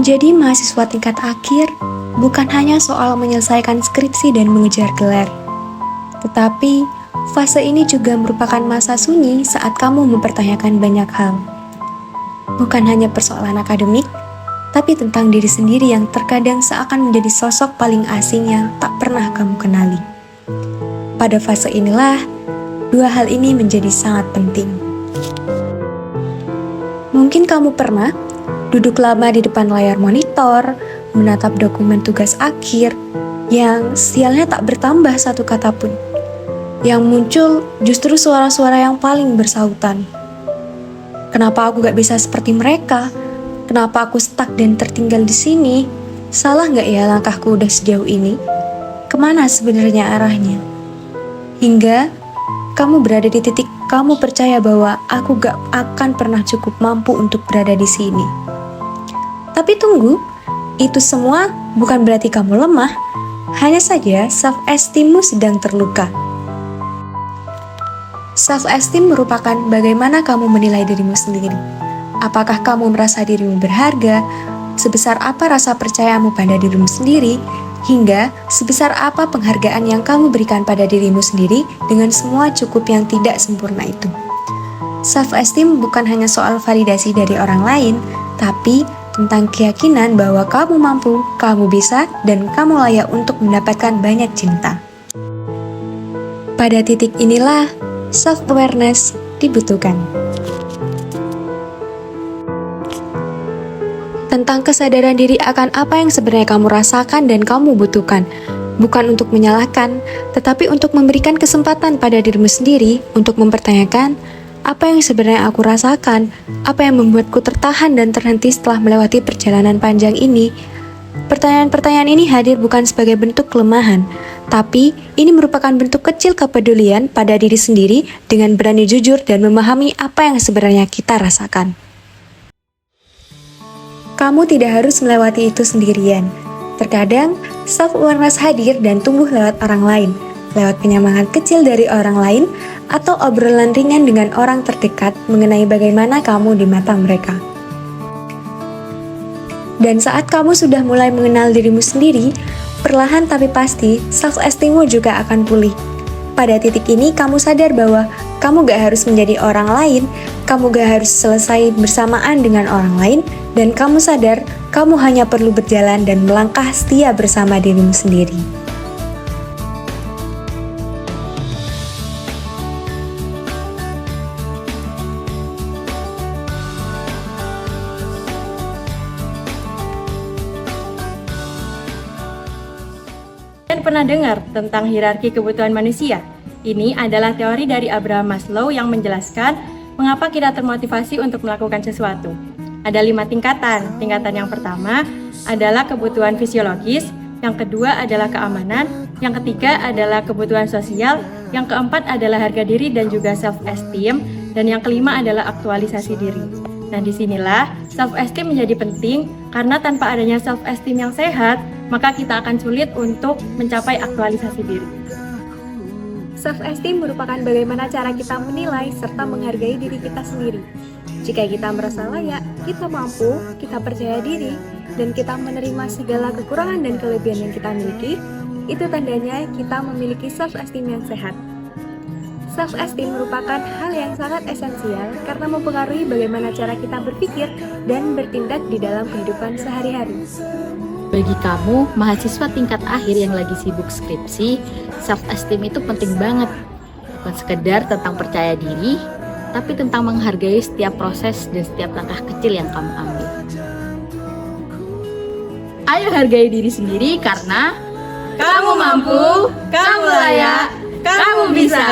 Menjadi mahasiswa tingkat akhir bukan hanya soal menyelesaikan skripsi dan mengejar gelar, tetapi fase ini juga merupakan masa sunyi saat kamu mempertanyakan banyak hal. Bukan hanya persoalan akademik, tapi tentang diri sendiri yang terkadang seakan menjadi sosok paling asing yang tak pernah kamu kenali. Pada fase inilah, dua hal ini menjadi sangat penting. Mungkin kamu pernah duduk lama di depan layar monitor, menatap dokumen tugas akhir, yang sialnya tak bertambah satu kata pun. Yang muncul justru suara-suara yang paling bersautan. Kenapa aku gak bisa seperti mereka? Kenapa aku stuck dan tertinggal di sini? Salah gak ya langkahku udah sejauh ini? Kemana sebenarnya arahnya? Hingga kamu berada di titik kamu percaya bahwa aku gak akan pernah cukup mampu untuk berada di sini. Tapi tunggu, itu semua bukan berarti kamu lemah, hanya saja self-esteemmu sedang terluka. Self-esteem merupakan bagaimana kamu menilai dirimu sendiri. Apakah kamu merasa dirimu berharga, sebesar apa rasa percayamu pada dirimu sendiri, hingga sebesar apa penghargaan yang kamu berikan pada dirimu sendiri dengan semua cukup yang tidak sempurna itu. Self-esteem bukan hanya soal validasi dari orang lain, tapi tentang keyakinan bahwa kamu mampu, kamu bisa, dan kamu layak untuk mendapatkan banyak cinta. Pada titik inilah, self-awareness dibutuhkan. Tentang kesadaran diri akan apa yang sebenarnya kamu rasakan dan kamu butuhkan. Bukan untuk menyalahkan, tetapi untuk memberikan kesempatan pada dirimu sendiri untuk mempertanyakan, apa yang sebenarnya aku rasakan? Apa yang membuatku tertahan dan terhenti setelah melewati perjalanan panjang ini? Pertanyaan-pertanyaan ini hadir bukan sebagai bentuk kelemahan, tapi ini merupakan bentuk kecil kepedulian pada diri sendiri dengan berani jujur dan memahami apa yang sebenarnya kita rasakan. Kamu tidak harus melewati itu sendirian. Terkadang, self-awareness hadir dan tumbuh lewat orang lain, lewat penyemangat kecil dari orang lain, atau obrolan ringan dengan orang terdekat mengenai bagaimana kamu di mata mereka. Dan saat kamu sudah mulai mengenal dirimu sendiri, perlahan tapi pasti self-esteemmu juga akan pulih. Pada titik ini kamu sadar bahwa kamu gak harus menjadi orang lain, kamu gak harus selesai bersamaan dengan orang lain, dan kamu sadar kamu hanya perlu berjalan dan melangkah setia bersama dirimu sendiri. Kalian pernah dengar tentang hierarki kebutuhan manusia? Ini adalah teori dari Abraham Maslow yang menjelaskan mengapa kita termotivasi untuk melakukan sesuatu. Ada 5 tingkatan. Tingkatan yang pertama adalah kebutuhan fisiologis, yang kedua adalah keamanan, yang ketiga adalah kebutuhan sosial, yang keempat adalah harga diri dan juga self-esteem, dan yang kelima adalah aktualisasi diri. Nah, disinilah self-esteem menjadi penting karena tanpa adanya self-esteem yang sehat, maka kita akan sulit untuk mencapai aktualisasi diri. Self-esteem merupakan bagaimana cara kita menilai serta menghargai diri kita sendiri. Jika kita merasa layak, kita mampu, kita percaya diri, dan kita menerima segala kekurangan dan kelebihan yang kita miliki, itu tandanya kita memiliki self-esteem yang sehat. Self-esteem merupakan hal yang sangat esensial karena mempengaruhi bagaimana cara kita berpikir dan bertindak di dalam kehidupan sehari-hari. Bagi kamu, mahasiswa tingkat akhir yang lagi sibuk skripsi, self-esteem itu penting banget. Bukan sekedar tentang percaya diri, tapi tentang menghargai setiap proses dan setiap langkah kecil yang kamu ambil. Ayo hargai diri sendiri karena Kamu mampu, kamu layak, kamu bisa.